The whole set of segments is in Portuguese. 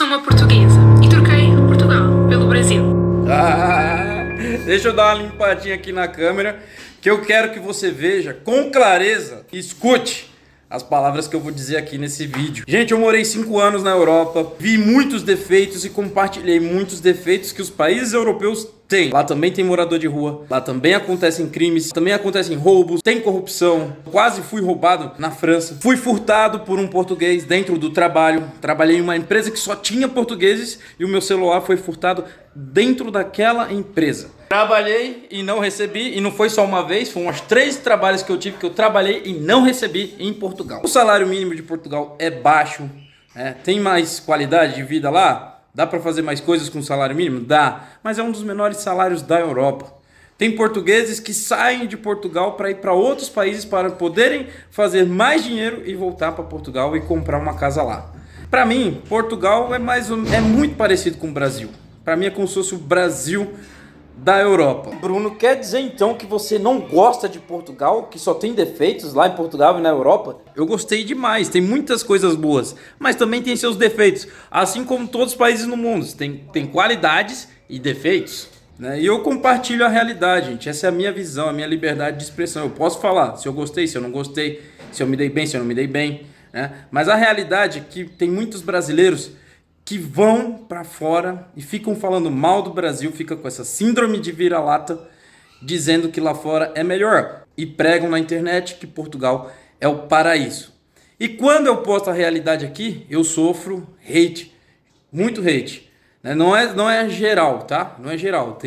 uma portuguesa e troquei Portugal pelo Brasil. Deixa eu dar uma limpadinha aqui na câmera, que eu quero que você veja com clareza e escute as palavras que eu vou dizer aqui nesse vídeo. Gente, eu morei 5 anos na Europa, vi muitos defeitos e compartilhei muitos defeitos que os países europeus têm. Lá também tem morador de rua, lá também acontecem crimes, também acontecem roubos, tem corrupção. Quase fui roubado na França. Fui furtado por um português dentro do trabalho. Trabalhei em uma empresa que só tinha portugueses e o meu celular foi furtado dentro daquela empresa. Trabalhei e não recebi, e não foi só uma vez, foram uns 3 trabalhos que eu tive que eu trabalhei e não recebi em Portugal. O salário mínimo de Portugal é baixo, tem mais qualidade de vida lá? Dá para fazer mais coisas com o salário mínimo? Dá, mas é um dos menores salários da Europa. Tem portugueses que saem de Portugal para ir para outros países para poderem fazer mais dinheiro e voltar para Portugal e comprar uma casa lá. Para mim, Portugal é muito parecido com o Brasil. Para mim é como se fosse o Brasil da Europa. Bruno, quer dizer então que você não gosta de Portugal, que só tem defeitos lá em Portugal e na Europa? Eu gostei demais, tem muitas coisas boas, mas também tem seus defeitos, assim como todos os países no mundo, tem qualidades e defeitos, né? E eu compartilho a realidade, gente, essa é a minha visão, a minha liberdade de expressão. Eu posso falar se eu gostei, se eu não gostei, se eu me dei bem, se eu não me dei bem, né? Mas a realidade é que tem muitos brasileiros que vão para fora e ficam falando mal do Brasil, fica com essa síndrome de vira-lata, dizendo que lá fora é melhor, e pregam na internet que Portugal é o paraíso. E quando eu posto a realidade aqui, eu sofro hate, muito hate, né? Não é geral, tá? Não é geral,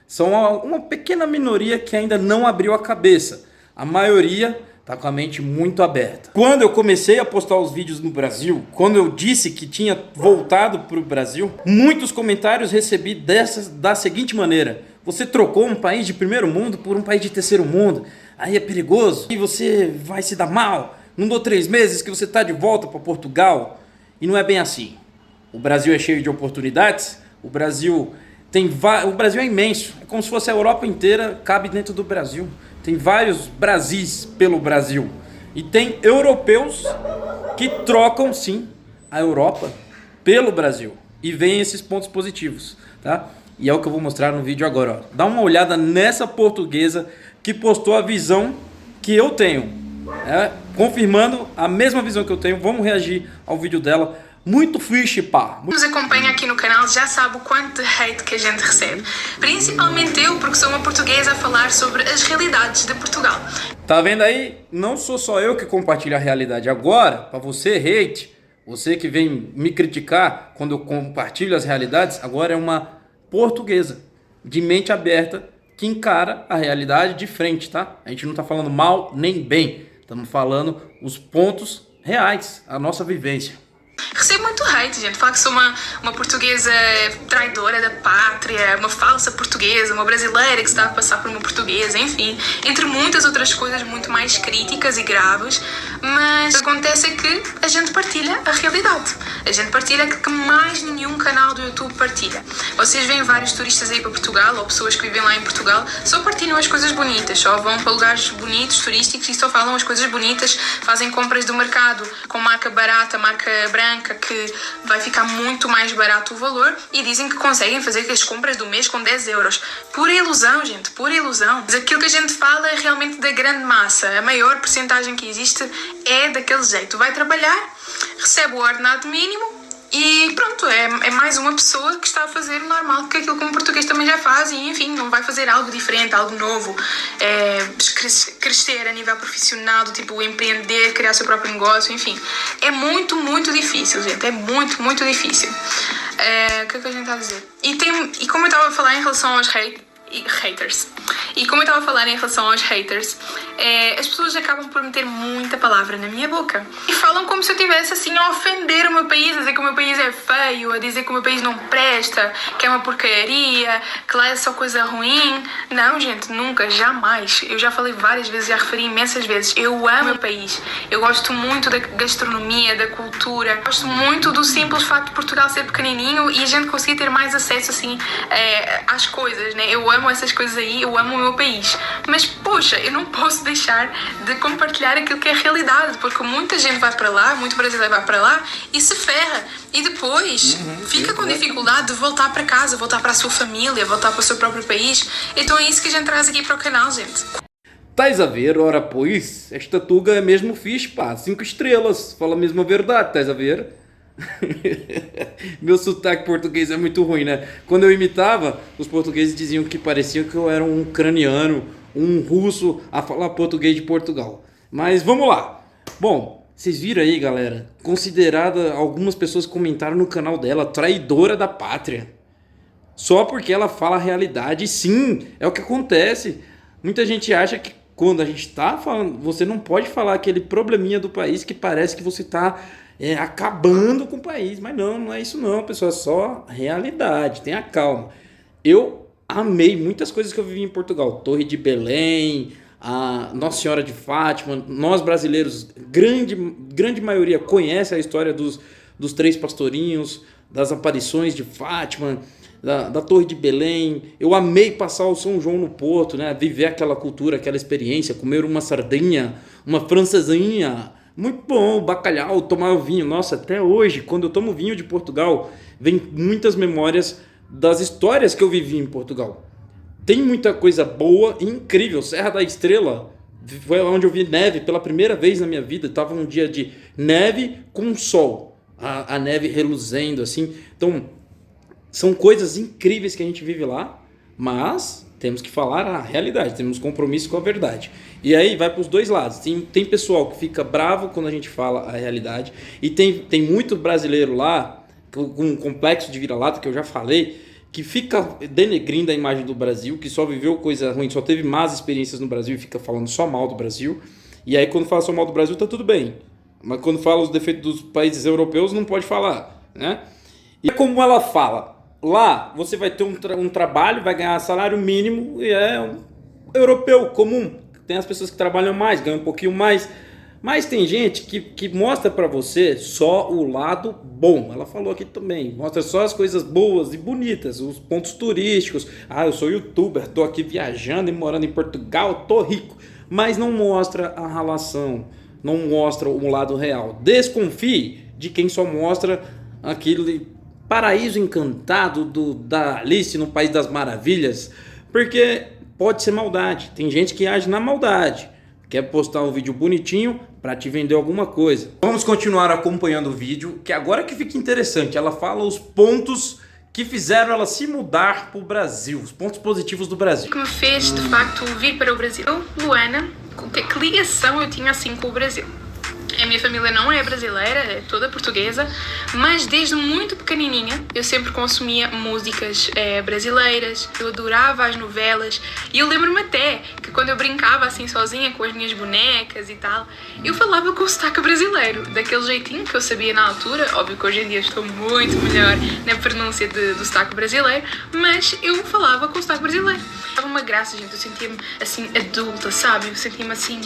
são uma pequena minoria que ainda não abriu a cabeça, a maioria tá com a mente muito aberta. Quando eu comecei a postar os vídeos no Brasil, quando eu disse que tinha voltado para o Brasil, muitos comentários recebi da seguinte maneira: você trocou um país de primeiro mundo por um país de terceiro mundo, aí é perigoso, e você vai se dar mal, não dou 3 meses que você tá de volta para Portugal. E não é bem assim. O Brasil é cheio de oportunidades, o Brasil é imenso, é como se fosse a Europa inteira, cabe dentro do Brasil. Tem vários Brasis pelo Brasil. E tem europeus que trocam, sim, a Europa pelo Brasil. E veem esses pontos positivos, tá? E é o que eu vou mostrar no vídeo agora, ó. Dá uma olhada nessa portuguesa que postou a visão que eu tenho, confirmando a mesma visão que eu tenho. Vamos reagir ao vídeo dela. Muito fixe, pá. Quem nos acompanha aqui no canal já sabe o quanto de hate que a gente recebe. Principalmente eu, porque sou uma portuguesa a falar sobre as realidades de Portugal. Tá vendo aí? Não sou só eu que compartilho a realidade. Agora, para você hate, você que vem me criticar quando eu compartilho as realidades, agora é uma portuguesa de mente aberta que encara a realidade de frente, tá? A gente não tá falando mal nem bem. Estamos falando os pontos reais, a nossa vivência. Recebo muito hate, gente. Fala que sou uma portuguesa traidora da pátria, uma falsa portuguesa, uma brasileira que está a passar por uma portuguesa, enfim. Entre muitas outras coisas muito mais críticas e graves. Mas o que acontece é que a gente partilha a realidade. A gente partilha aquilo que mais nenhum canal do YouTube partilha. Vocês veem vários turistas aí para Portugal, ou pessoas que vivem lá em Portugal, só partilham as coisas bonitas, só vão para lugares bonitos, turísticos, e só falam as coisas bonitas, fazem compras do mercado com marca barata, marca branca, que vai ficar muito mais barato o valor, e dizem que conseguem fazer as compras do mês com 10 euros. Pura ilusão, gente, pura ilusão. Mas aquilo que a gente fala é realmente da grande massa. A maior porcentagem que existe é daquele jeito. Vai trabalhar, recebe o ordenado mínimo e pronto, é mais uma pessoa que está a fazer o normal, que aquilo que um português também já faz, e enfim, não vai fazer algo diferente, algo novo, crescer a nível profissional, do tipo empreender, criar seu próprio negócio, enfim. É muito, muito difícil, gente, é muito, muito difícil. O que é que a gente está a dizer? E como eu estava a falar em relação aos haters, e como eu estava a falar em relação aos haters, as pessoas acabam por meter muita palavra na minha boca e falam como se eu estivesse assim a ofender o meu país, a dizer que o meu país é feio, a dizer que o meu país não presta, que é uma porcaria, que lá é só coisa ruim. Não, gente, nunca, jamais. Eu já falei várias vezes, já referi imensas vezes, eu amo o meu país, eu gosto muito da gastronomia, da cultura, gosto muito do simples facto de Portugal ser pequenininho e a gente conseguir ter mais acesso assim às coisas, né? Eu amo essas coisas aí, eu amo meu país. Mas, poxa, eu não posso deixar de compartilhar aquilo que é a realidade, porque muita gente vai para lá, muito brasileiro vai para lá e se ferra. E depois fica com dificuldade de voltar para casa, voltar para a sua família, voltar para o seu próprio país. Então é isso que a gente traz aqui para o canal, gente. Tais a ver, ora pois, esta tuga é mesmo fixe, pá, 5 estrelas, fala mesmo a verdade, tais a ver? Meu sotaque português é muito ruim, né? Quando eu imitava, os portugueses diziam que parecia que eu era um ucraniano, um russo a falar português de Portugal. Mas vamos lá. Bom, vocês viram aí, galera? Considerada, algumas pessoas comentaram no canal dela, traidora da pátria. Só porque ela fala a realidade. Sim, é o que acontece. Muita gente acha que quando a gente tá falando, você não pode falar aquele probleminha do país que parece que você tá acabando com o país. Mas não é isso não, pessoal. É só realidade. Tenha calma. Eu amei muitas coisas que eu vivi em Portugal. Torre de Belém, a Nossa Senhora de Fátima. Nós brasileiros, grande maioria, conhece a história dos três pastorinhos, das aparições de Fátima, da Torre de Belém. Eu amei passar o São João no Porto, né? Viver aquela cultura, aquela experiência, comer uma sardinha, uma francesinha, muito bom, bacalhau, tomar o vinho. Nossa, até hoje, quando eu tomo vinho de Portugal, vem muitas memórias das histórias que eu vivi em Portugal. Tem muita coisa boa e incrível. Serra da Estrela foi onde eu vi neve pela primeira vez na minha vida. Estava um dia de neve com sol, a neve reluzendo assim. Então, são coisas incríveis que a gente vive lá, mas temos que falar a realidade, temos compromisso com a verdade. E aí vai para os dois lados. Tem pessoal que fica bravo quando a gente fala a realidade, e tem muito brasileiro lá, com um complexo de vira-lata, que eu já falei, que fica denegrindo a imagem do Brasil, que só viveu coisa ruim, só teve más experiências no Brasil e fica falando só mal do Brasil. E aí quando fala só mal do Brasil tá tudo bem, mas quando fala os defeitos dos países europeus não pode falar, né? E como ela fala, lá você vai ter um trabalho, vai ganhar salário mínimo e é um europeu comum. Tem as pessoas que trabalham mais, ganham um pouquinho mais. Mas tem gente que mostra pra você só o lado bom. Ela falou aqui também. Mostra só as coisas boas e bonitas, os pontos turísticos. Ah, eu sou youtuber, tô aqui viajando e morando em Portugal, tô rico. Mas não mostra a relação, não mostra o lado real. Desconfie de quem só mostra aquele paraíso encantado da Alice no País das Maravilhas. Porque pode ser maldade. Tem gente que age na maldade. Quer postar um vídeo bonitinho para te vender alguma coisa. Vamos continuar acompanhando o vídeo, que agora que fica interessante. Ela fala os pontos que fizeram ela se mudar para o Brasil, os pontos positivos do Brasil. O que me fez, de facto, vir para o Brasil? Luana, que ligação eu tinha assim com o Brasil? A minha família não é brasileira, é toda portuguesa, mas desde muito pequenininha eu sempre consumia músicas brasileiras, eu adorava as novelas e eu lembro-me até que quando eu brincava assim sozinha com as minhas bonecas e tal, eu falava com o sotaque brasileiro, daquele jeitinho que eu sabia na altura. Óbvio que hoje em dia estou muito melhor na pronúncia do sotaque brasileiro, mas eu falava com o sotaque brasileiro. Dava uma graça, gente, eu sentia-me assim adulta, sabe? Eu sentia-me assim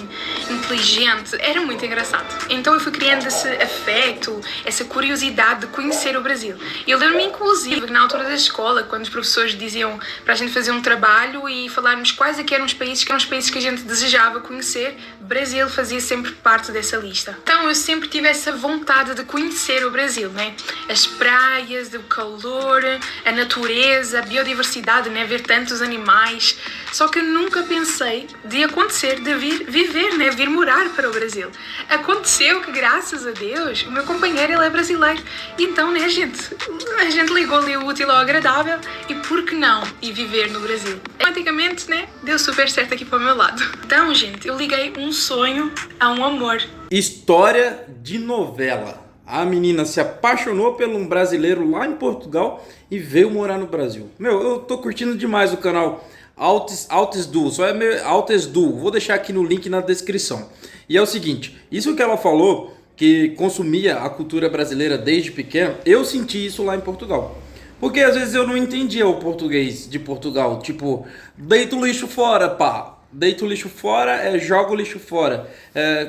inteligente, era muito engraçado. Então eu fui criando esse afeto, essa curiosidade de conhecer o Brasil. Eu lembro-me inclusive na altura da escola, quando os professores diziam para a gente fazer um trabalho e falarmos quais é que eram os países que a gente desejava conhecer, Brasil fazia sempre parte dessa lista. Então eu sempre tive essa vontade de conhecer o Brasil, né? As praias, o calor, a natureza, a biodiversidade, né? Ver tantos animais. Só que eu nunca pensei de acontecer, de vir viver, né? Vir morar para o Brasil. Aconteceu que, graças a Deus, o meu companheiro, ele é brasileiro. Então, né, gente? A gente ligou ali o útil ao agradável e por que não ir viver no Brasil? Automaticamente, né? Deu super certo aqui para o meu lado. Então, gente, eu liguei um sonho a um amor. História de novela. A menina se apaixonou por um brasileiro lá em Portugal e veio morar no Brasil. Meu, eu tô curtindo demais o canal Altes Du, só é meu Altes Du. Vou deixar aqui no link na descrição. E é o seguinte, isso que ela falou, que consumia a cultura brasileira desde pequeno, eu senti isso lá em Portugal. Porque às vezes eu não entendia o português de Portugal, tipo, deita o lixo fora, pá. Deita o lixo fora, joga o lixo fora.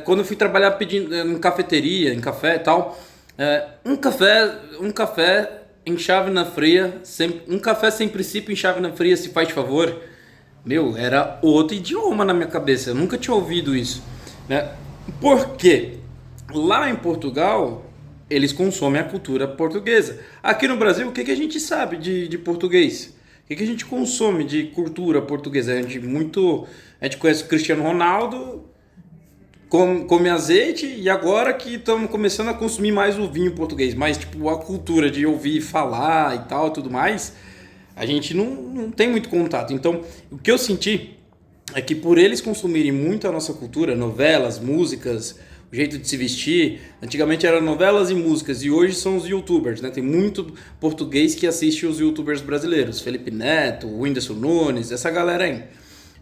Quando eu fui trabalhar pedindo em cafeteria, em café e tal, um café em chávena fria, um café sem princípio em chávena fria, se faz favor. Meu, era outro idioma na minha cabeça. Eu nunca tinha ouvido isso, né? Por quê? Lá em Portugal, eles consomem a cultura portuguesa. Aqui no Brasil, o que a gente sabe de português? O que a gente consome de cultura portuguesa? A gente conhece o Cristiano Ronaldo, come azeite, e agora que estamos começando a consumir mais o vinho português. Mas tipo, a cultura de ouvir falar e tal, tudo mais, a gente não tem muito contato. Então, o que eu senti é que por eles consumirem muito a nossa cultura, novelas, músicas, o jeito de se vestir, antigamente eram novelas e músicas, e hoje são os youtubers, né? Tem muito português que assiste os youtubers brasileiros, Felipe Neto, Whindersson Nunes, essa galera aí.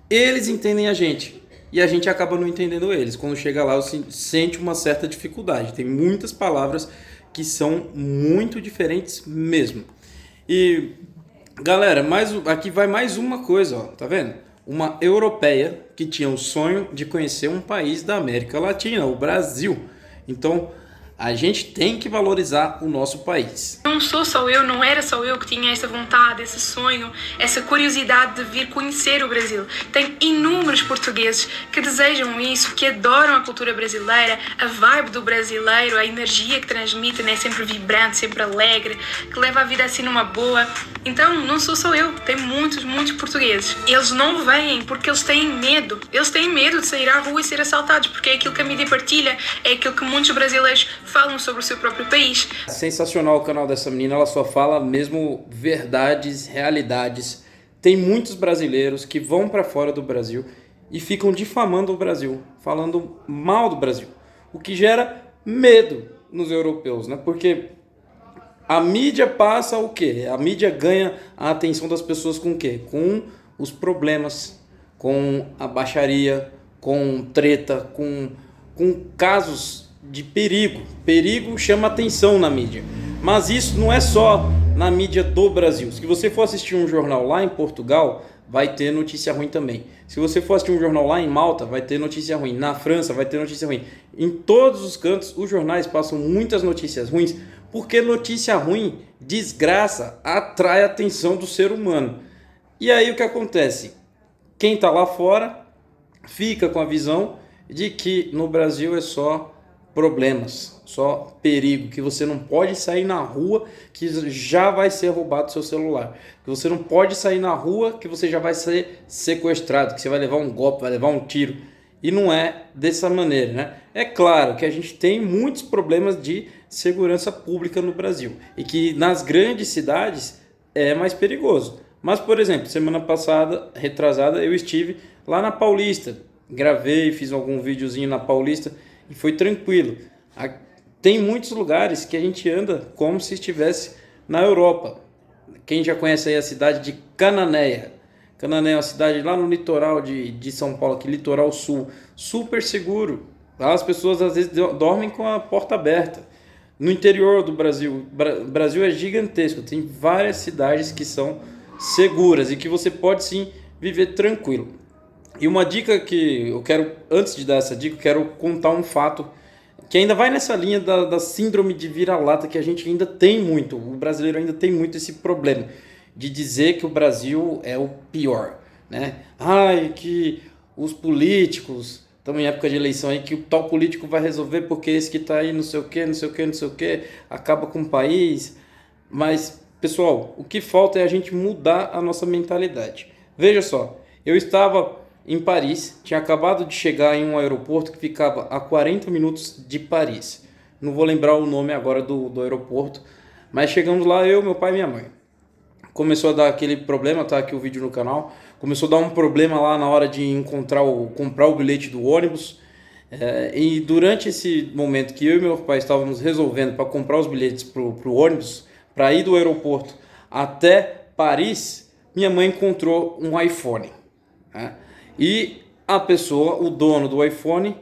Eles entendem a gente, e a gente acaba não entendendo eles. Quando chega lá, sente uma certa dificuldade. Tem muitas palavras que são muito diferentes mesmo. E galera, aqui vai mais uma coisa, ó, tá vendo? Uma europeia que tinha o sonho de conhecer um país da América Latina, o Brasil. Então, a gente tem que valorizar o nosso país. Não sou só eu, não era só eu que tinha essa vontade, esse sonho, essa curiosidade de vir conhecer o Brasil. Tem inúmeros portugueses que desejam isso, que adoram a cultura brasileira, a vibe do brasileiro, a energia que transmite, né? Sempre vibrante, sempre alegre, que leva a vida assim numa boa. Então, não sou só eu, tem muitos portugueses. Eles não vêm porque eles têm medo. Eles têm medo de sair à rua e ser assaltados, porque é aquilo que a mídia partilha, é aquilo que muitos brasileiros falam sobre o seu próprio país. Sensacional o canal dessa menina, ela só fala mesmo verdades, realidades. Tem muitos brasileiros que vão para fora do Brasil e ficam difamando o Brasil, falando mal do Brasil, o que gera medo nos europeus, né? Porque a mídia passa o quê? A mídia ganha a atenção das pessoas com o quê? Com os problemas, com a baixaria, com treta, com casos de perigo. Perigo chama atenção na mídia. Mas isso não é só na mídia do Brasil. Se você for assistir um jornal lá em Portugal, vai ter notícia ruim também. Se você for assistir um jornal lá em Malta, vai ter notícia ruim. Na França, vai ter notícia ruim. Em todos os cantos, os jornais passam muitas notícias ruins, porque notícia ruim, desgraça, atrai a atenção do ser humano. E aí o que acontece? Quem está lá fora fica com a visão de que no Brasil é só problemas, só perigo, que você não pode sair na rua que já vai ser roubado seu celular, que você não pode sair na rua que você já vai ser sequestrado, que você vai levar um golpe, vai levar um tiro. E não é dessa maneira, né? É claro que a gente tem muitos problemas de segurança pública no Brasil e que nas grandes cidades é mais perigoso. Mas, por exemplo, semana passada, retrasada, eu estive lá na Paulista, gravei, fiz algum videozinho na Paulista e foi tranquilo. Tem muitos lugares que a gente anda como se estivesse na Europa. Quem já conhece aí a cidade de Cananéia. Cananéia é uma cidade lá no litoral de São Paulo, aqui litoral sul, super seguro. Lá as pessoas às vezes dormem com a porta aberta. No interior do Brasil, o Brasil é gigantesco, tem várias cidades que são seguras e que você pode sim viver tranquilo. E uma dica que eu quero, antes de dar essa dica, eu quero contar um fato que ainda vai nessa linha da síndrome de vira-lata, que a gente ainda tem muito, o brasileiro ainda tem muito esse problema de dizer que o Brasil é o pior, né? Ai, que os políticos estamos em época de eleição aí, que o tal político vai resolver porque esse que está aí não sei o que, não sei o que, não sei o que, acaba com o país. Mas, pessoal, o que falta é a gente mudar a nossa mentalidade. Veja só, eu estava em Paris, tinha acabado de chegar em um aeroporto que ficava a 40 minutos de Paris. Não vou lembrar o nome agora do aeroporto, mas chegamos lá, eu, meu pai e minha mãe. Começou a dar aquele problema, tá aqui o vídeo no canal, começou a dar um problema lá na hora de comprar o bilhete do ônibus, e durante esse momento que eu e meu pai estávamos resolvendo para comprar os bilhetes pro ônibus, para ir do aeroporto até Paris, minha mãe encontrou um iPhone, né? E a pessoa, o dono do iPhone,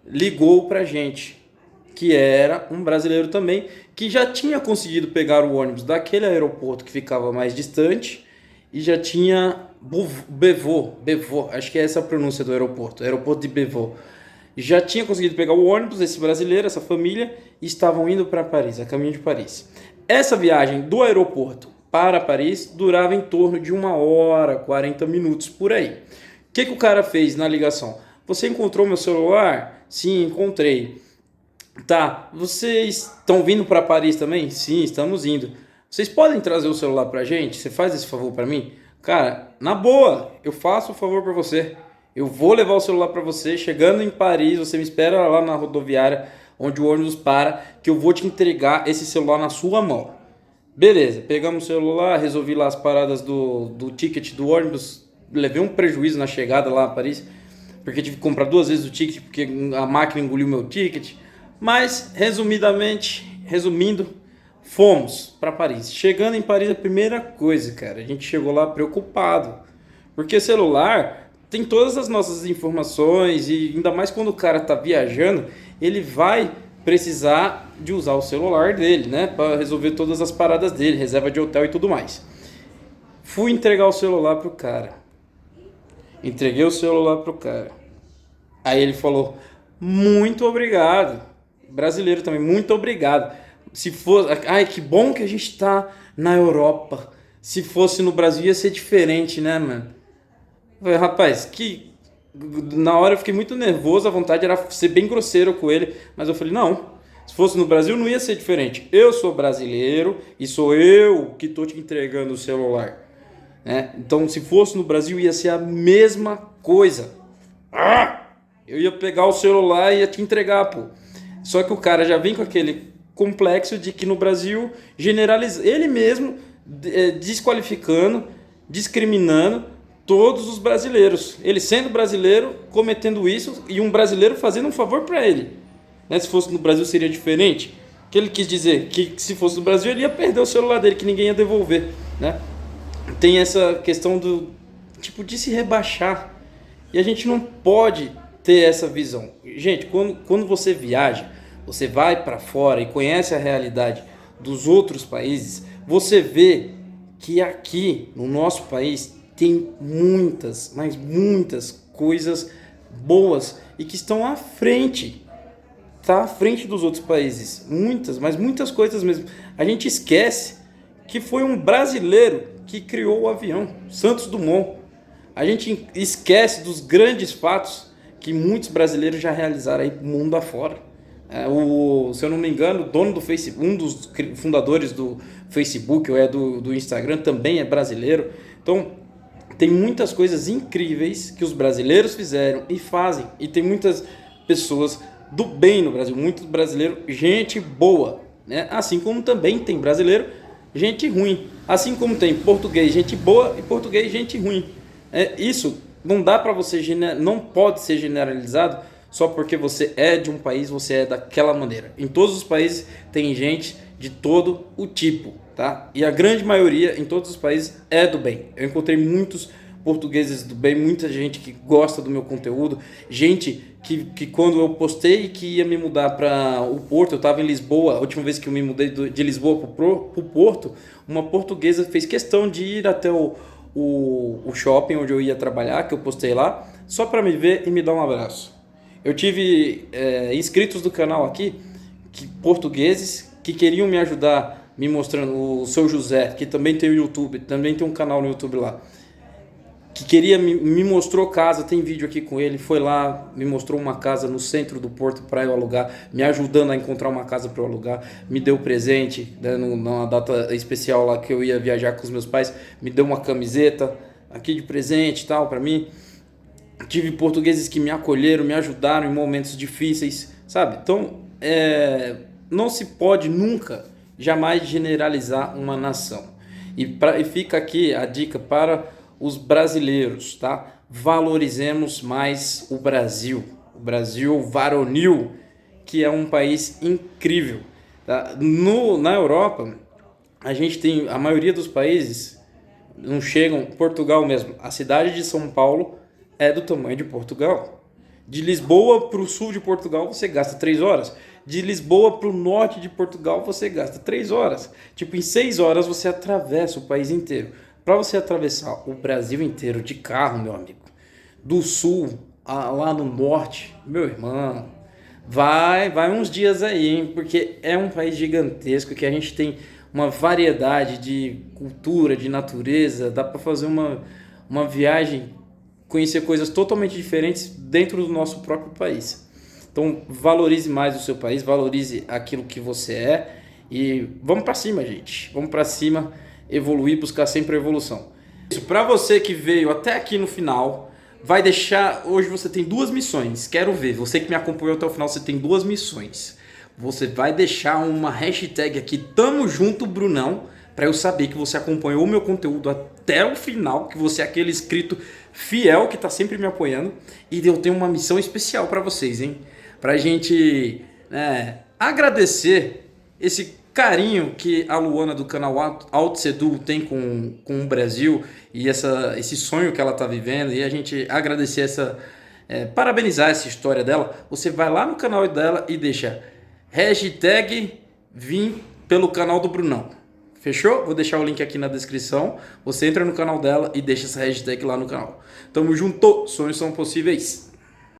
ligou pra gente, que era um brasileiro também, que já tinha conseguido pegar o ônibus daquele aeroporto que ficava mais distante e já tinha Beauvau, acho que é essa a pronúncia do aeroporto de Beauvau. Já tinha conseguido pegar o ônibus, esse brasileiro, essa família, e estavam indo para Paris, a caminho de Paris. Essa viagem do aeroporto para Paris durava em torno de 1 hora, 40 minutos por aí. O que o cara fez na ligação? Você encontrou meu celular? Sim, encontrei. Tá, vocês estão vindo para Paris também? Sim, estamos indo. Vocês podem trazer o celular pra gente? Você faz esse favor pra mim? Cara, na boa, eu faço o favor pra você. Eu vou levar o celular pra você. Chegando em Paris, você me espera lá na rodoviária, onde o ônibus para, que eu vou te entregar esse celular na sua mão. Beleza, pegamos o celular, resolvi lá as paradas do ticket do ônibus. Levei um prejuízo na chegada lá a Paris, porque tive que comprar 2 vezes o ticket, porque a máquina engoliu meu ticket. Mas, resumindo, fomos para Paris. Chegando em Paris, a primeira coisa, cara, a gente chegou lá preocupado. Porque celular tem todas as nossas informações e ainda mais quando o cara tá viajando, ele vai precisar de usar o celular dele, né? Para resolver todas as paradas dele, reserva de hotel e tudo mais. Fui entregar o celular pro cara. Entreguei o celular pro cara. Aí ele falou, muito obrigado. Brasileiro também, muito obrigado. Se fosse, ai, que bom que a gente tá na Europa. Se fosse no Brasil ia ser diferente, né, mano? Eu falei, rapaz, na hora eu fiquei muito nervoso, a vontade era ser bem grosseiro com ele, mas eu falei, não, se fosse no Brasil não ia ser diferente. Eu sou brasileiro e sou eu que tô te entregando o celular, né? Então, se fosse no Brasil ia ser a mesma coisa. Eu ia pegar o celular e ia te entregar, pô. Só que o cara já vem com aquele complexo de que no Brasil generaliza, ele mesmo desqualificando, discriminando todos os brasileiros. Ele sendo brasileiro, cometendo isso, e um brasileiro fazendo um favor para ele. Né? Se fosse no Brasil seria diferente. O que ele quis dizer? Que se fosse no Brasil ele ia perder o celular dele, que ninguém ia devolver. Né? Tem essa questão de se rebaixar. E a gente não pode ter essa visão. Gente, quando você viaja, você vai para fora e conhece a realidade dos outros países, você vê que aqui no nosso país tem muitas, mas muitas coisas boas e que estão à frente, tá à frente dos outros países. Muitas, mas muitas coisas mesmo. A gente esquece que foi um brasileiro que criou o avião, Santos Dumont. A gente esquece dos grandes fatos que muitos brasileiros já realizaram aí mundo afora. Se eu não me engano, o dono do Facebook, um dos fundadores do Facebook ou do Instagram também é brasileiro. Então, tem muitas coisas incríveis que os brasileiros fizeram e fazem. E tem muitas pessoas do bem no Brasil, muito brasileiro, gente boa, né? Assim como também tem brasileiro, gente ruim. Assim como tem português, gente boa e português, gente ruim. Isso não dá para você, não pode ser generalizado só porque você é de um país, você é daquela maneira. Em todos os países tem gente de todo o tipo, tá? E a grande maioria em todos os países é do bem. Eu encontrei muitos portugueses do bem, muita gente que gosta do meu conteúdo, gente que quando eu postei que ia me mudar para o Porto, eu estava em Lisboa, a última vez que eu me mudei de Lisboa para o Porto, uma portuguesa fez questão de ir até o shopping onde eu ia trabalhar, que eu postei lá, só para me ver e me dar um abraço. Eu tive inscritos do canal aqui, portugueses, que queriam me ajudar, me mostrando, o seu José, que também tem o YouTube, também tem um canal no YouTube lá, que queria, me mostrou casa, tem vídeo aqui com ele, foi lá, me mostrou uma casa no centro do Porto para eu alugar, me ajudando a encontrar uma casa para eu alugar, me deu presente, né, numa data especial lá que eu ia viajar com os meus pais, me deu uma camiseta aqui de presente e tal para mim. Tive portugueses que me acolheram, me ajudaram em momentos difíceis, sabe? Então, não se pode nunca, jamais generalizar uma nação. E fica aqui a dica para os brasileiros, tá? Valorizemos mais o Brasil varonil, que é um país incrível, tá? Na Europa, a gente tem, a maioria dos países não chegam, Portugal mesmo, a cidade de São Paulo é do tamanho de Portugal. De Lisboa para o sul de Portugal você gasta 3 horas. De Lisboa para o norte de Portugal você gasta 3 horas. Tipo, em 6 horas você atravessa o país inteiro. Para você atravessar o Brasil inteiro de carro, meu amigo, do sul lá no norte, meu irmão, vai uns dias aí, hein? Porque é um país gigantesco que a gente tem uma variedade de cultura, de natureza, dá para fazer uma viagem, conhecer coisas totalmente diferentes dentro do nosso próprio país. Então valorize mais o seu país, valorize aquilo que você é e vamos para cima, gente. Vamos para cima, evoluir, buscar sempre a evolução. Isso, para você que veio até aqui no final, vai deixar... Hoje você tem 2 missões, quero ver. Você que me acompanhou até o final, você tem 2 missões. Você vai deixar uma hashtag aqui, Tamo Junto Brunão, para eu saber que você acompanhou o meu conteúdo até o final, que você é aquele inscrito fiel que está sempre me apoiando. E eu tenho uma missão especial para vocês, hein? Pra gente agradecer esse carinho que a Luana do canal AutoSedu tem com o Brasil e esse sonho que ela tá vivendo, e a gente agradecer parabenizar essa história dela. Você vai lá no canal dela e deixa hashtag vim pelo canal do Brunão. Fechou? Vou deixar o link aqui na descrição. Você entra no canal dela e deixa essa hashtag lá no canal. Tamo junto, sonhos são possíveis.